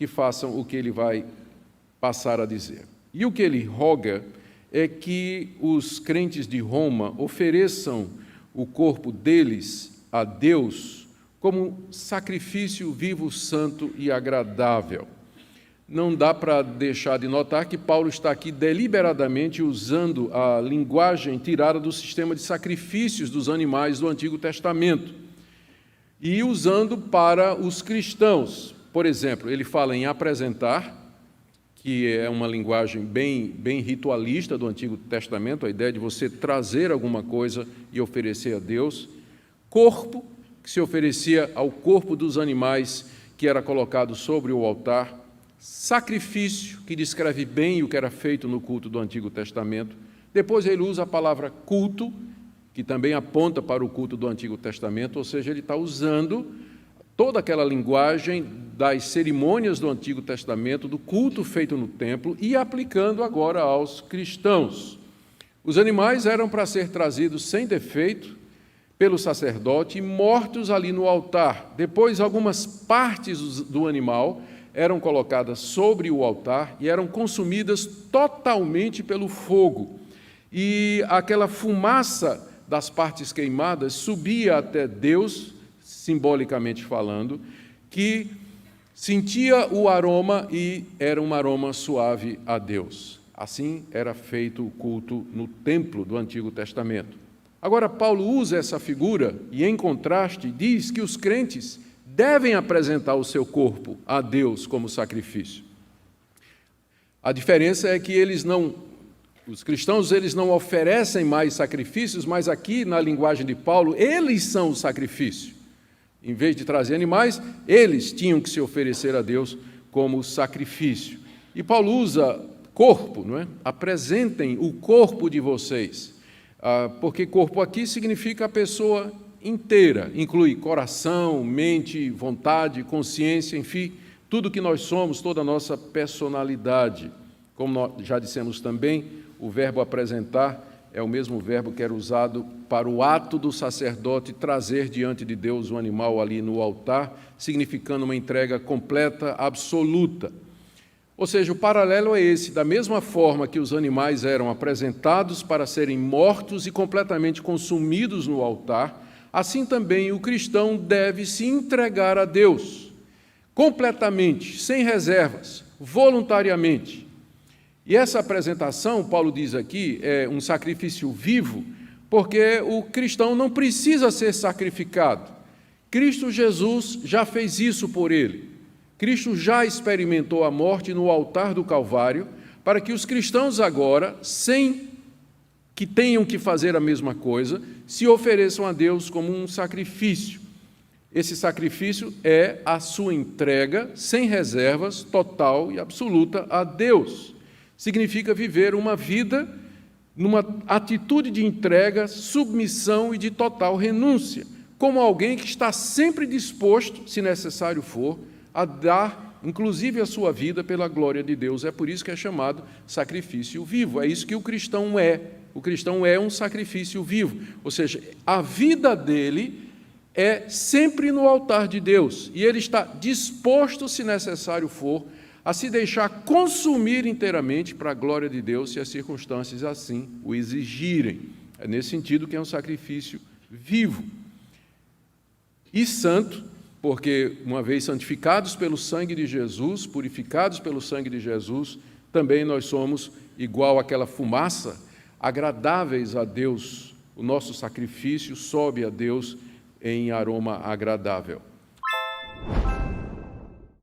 que façam o que ele vai passar a dizer. E o que ele roga é que os crentes de Roma ofereçam o corpo deles a Deus como sacrifício vivo, santo e agradável. Não dá para deixar de notar que Paulo está aqui deliberadamente usando a linguagem tirada do sistema de sacrifícios dos animais do Antigo Testamento e usando para os cristãos. Por exemplo, ele fala em apresentar, que é uma linguagem bem ritualista do Antigo Testamento, a ideia de você trazer alguma coisa e oferecer a Deus. Corpo, que se oferecia ao corpo dos animais que era colocado sobre o altar. Sacrifício, que descreve bem o que era feito no culto do Antigo Testamento. Depois ele usa a palavra culto, que também aponta para o culto do Antigo Testamento, ou seja, ele está usando toda aquela linguagem das cerimônias do Antigo Testamento, do culto feito no templo, e aplicando agora aos cristãos. Os animais eram para ser trazidos sem defeito pelo sacerdote e mortos ali no altar. Depois, algumas partes do animal eram colocadas sobre o altar e eram consumidas totalmente pelo fogo. E aquela fumaça das partes queimadas subia até Deus, simbolicamente falando, que sentia o aroma e era um aroma suave a Deus. Assim era feito o culto no templo do Antigo Testamento. Agora, Paulo usa essa figura e, em contraste, diz que os crentes devem apresentar o seu corpo a Deus como sacrifício. A diferença é que os cristãos não oferecem mais sacrifícios, mas aqui, na linguagem de Paulo, eles são o sacrifício. Em vez de trazer animais, eles tinham que se oferecer a Deus como sacrifício. E Paulo usa corpo, não é? Apresentem o corpo de vocês, porque corpo aqui significa a pessoa inteira, inclui coração, mente, vontade, consciência, enfim, tudo que nós somos, toda a nossa personalidade. Como nós já dissemos também, o verbo apresentar é o mesmo verbo que era usado para o ato do sacerdote trazer diante de Deus o animal ali no altar, significando uma entrega completa, absoluta. Ou seja, o paralelo é esse: da mesma forma que os animais eram apresentados para serem mortos e completamente consumidos no altar, assim também o cristão deve se entregar a Deus, completamente, sem reservas, voluntariamente. E essa apresentação, Paulo diz aqui, é um sacrifício vivo, porque o cristão não precisa ser sacrificado. Cristo Jesus já fez isso por ele. Cristo já experimentou a morte no altar do Calvário, para que os cristãos agora, sem que tenham que fazer a mesma coisa, se ofereçam a Deus como um sacrifício. Esse sacrifício é a sua entrega, sem reservas, total e absoluta a Deus. Significa viver uma vida numa atitude de entrega, submissão e de total renúncia, como alguém que está sempre disposto, se necessário for, a dar, inclusive, a sua vida pela glória de Deus. É por isso que é chamado sacrifício vivo. É isso que o cristão é. O cristão é um sacrifício vivo, ou seja, a vida dele é sempre no altar de Deus, e ele está disposto, se necessário for, a se deixar consumir inteiramente para a glória de Deus, se as circunstâncias assim o exigirem. É nesse sentido que é um sacrifício vivo e santo, porque, uma vez santificados pelo sangue de Jesus, purificados pelo sangue de Jesus, também nós somos, igual àquela fumaça, agradáveis a Deus. O nosso sacrifício sobe a Deus em aroma agradável.